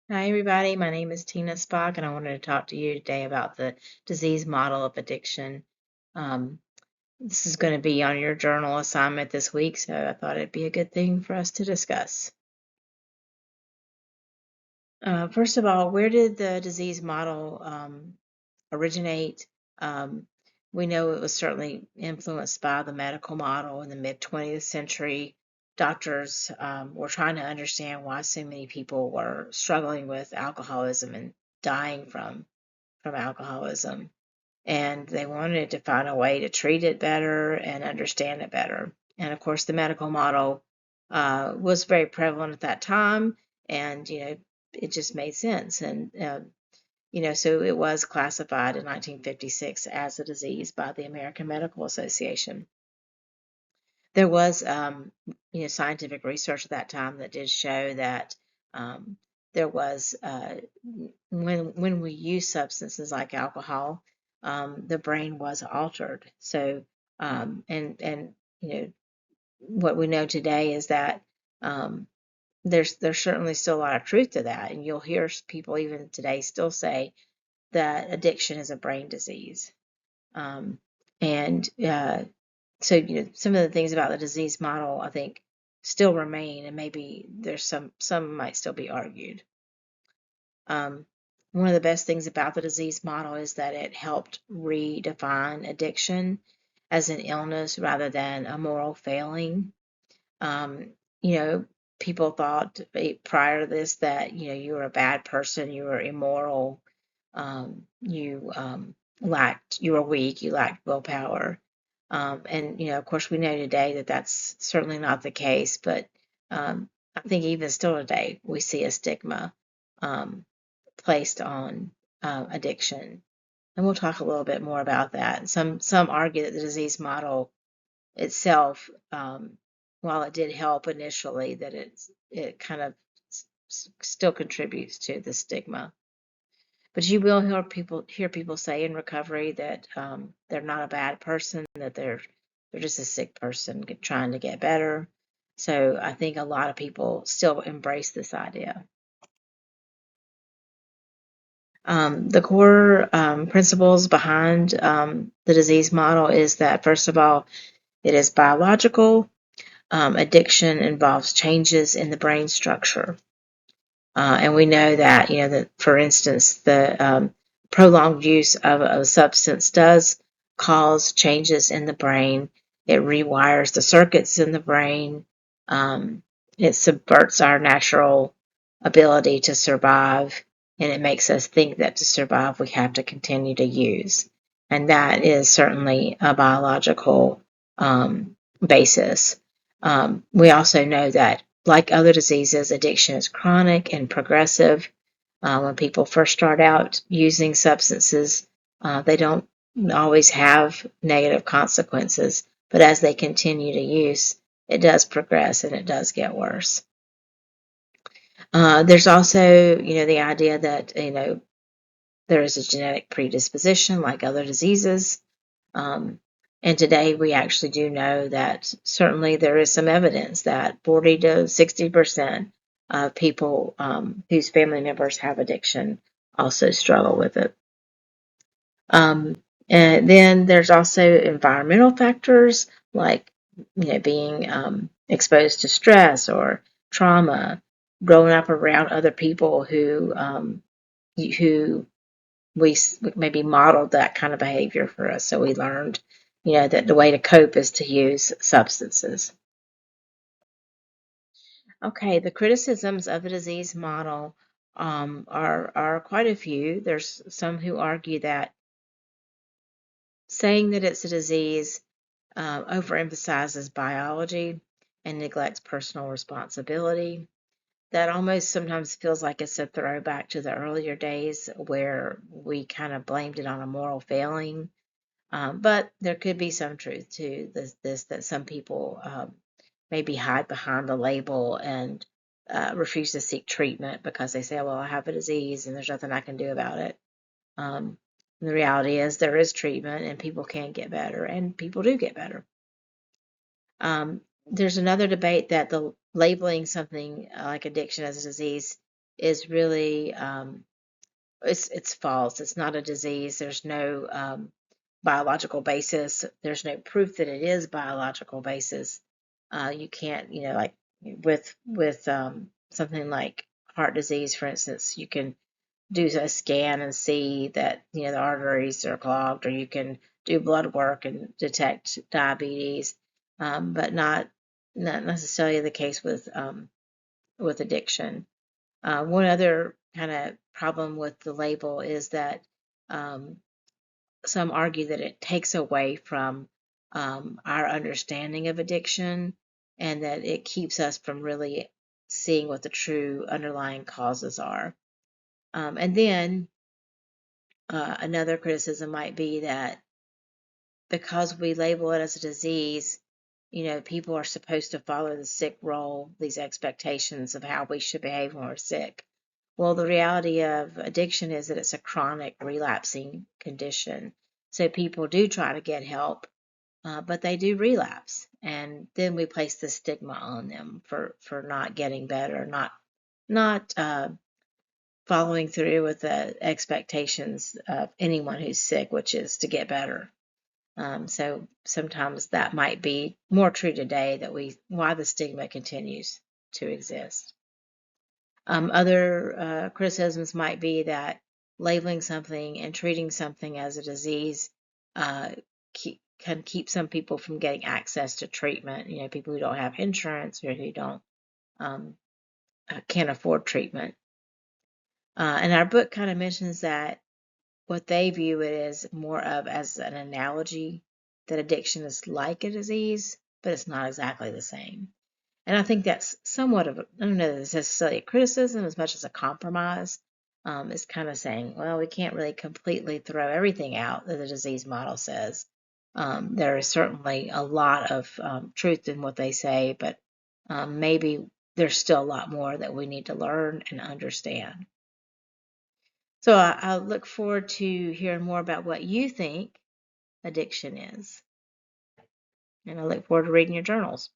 Hi, everybody. My name is Tina Spock, and I wanted to talk to you today about the disease model of addiction. Um, this is going to be on your journal assignment this week, so I thought it'd be a good thing for us to discuss. First of all, where did the disease model originate? Um, we know it was certainly influenced by the medical model in the mid 20th century. Doctors were trying to understand why so many people were struggling with alcoholism and dying from alcoholism. And they wanted to find a way to treat it better and understand it better. And of course, the medical model was very prevalent at that time, and it just made sense. And so it was classified in 1956 as a disease by the American Medical Association. There was, scientific research at that time that did show that um, there was when we use substances like alcohol, the brain was altered. So, and what we know today is that um, there's certainly still a lot of truth to that, and you'll hear people even today still say that addiction is a brain disease. Um, and so some of the things about the disease model I think still remain, and maybe there's some might still be argued. Um, One of the best things about the disease model is that it helped redefine addiction as an illness rather than a moral failing. Um, you know, People thought prior to this that you were a bad person, you were immoral, you were weak, you lacked willpower. And of course, we know today that that's certainly not the case, but I think even still today, we see a stigma um, placed on addiction. And we'll talk a little bit more about that. Some argue that the disease model itself, while it did help initially, that it kind of still contributes to the stigma. But you will hear people say in recovery that they're not a bad person, that they're just a sick person trying to get better. So I think a lot of people still embrace this idea. The core principles behind the disease model is that, first of all, it is biological. Addiction involves changes in the brain structure. And we know that, that for instance, the prolonged use of a substance does cause changes in the brain. It rewires the circuits in the brain. Um, it subverts our natural ability to survive, and it makes us think that to survive we have to continue to use. And that is certainly a biological basis. We also know that, like other diseases, addiction is chronic and progressive. When people first start out using substances, they don't always have negative consequences, but as they continue to use, it does progress and it does get worse. There's also, the idea that, there is a genetic predisposition like other diseases. Um, and today we actually do know that certainly there is some evidence that 40 to 60% of people whose family members have addiction also struggle with it. And then there's also environmental factors like being exposed to stress or trauma, growing up around other people who we maybe modeled that kind of behavior for us. So we learned, that the way to cope is to use substances. Okay, the criticisms of the disease model are quite a few. There's some who argue that saying that it's a disease overemphasizes biology and neglects personal responsibility. That almost sometimes feels like it's a throwback to the earlier days where we kind of blamed it on a moral failing. But there could be some truth to this that some people maybe hide behind the label and refuse to seek treatment because they say, well, I have a disease and there's nothing I can do about it. Um, the reality is there is treatment and people can get better, and people do get better. There's another debate that the labeling something like addiction as a disease is really it's false. It's not a disease. There's no biological basis. There's no proof that it is biological basis. You can't, like with something like heart disease, for instance, you can do a scan and see that the arteries are clogged, or you can do blood work and detect diabetes, but not necessarily the case with addiction. One other kind of problem with the label is that um, some argue that it takes away from our understanding of addiction, and that it keeps us from really seeing what the true underlying causes are. And then another criticism might be that because we label it as a disease, people are supposed to follow the sick role, these expectations of how we should behave when we're sick. Well, the reality of addiction is that it's a chronic relapsing condition. So people do try to get help, but they do relapse. And then we place the stigma on them for not getting better, not following through with the expectations of anyone who's sick, which is to get better. So sometimes that might be more true today, that why the stigma continues to exist. Other criticisms might be that labeling something and treating something as a disease uh, can keep some people from getting access to treatment. People who don't have insurance, or who don't um, can't afford treatment. And our book kind of mentions that what they view it as more of as an analogy, that addiction is like a disease, but it's not exactly the same. And I think that's somewhat of I don't know that it's necessarily a criticism as much as a compromise. It's kind of saying, well, we can't really completely throw everything out that the disease model says. There is certainly a lot of truth in what they say, but maybe there's still a lot more that we need to learn and understand. So I look forward to hearing more about what you think addiction is. And I look forward to reading your journals.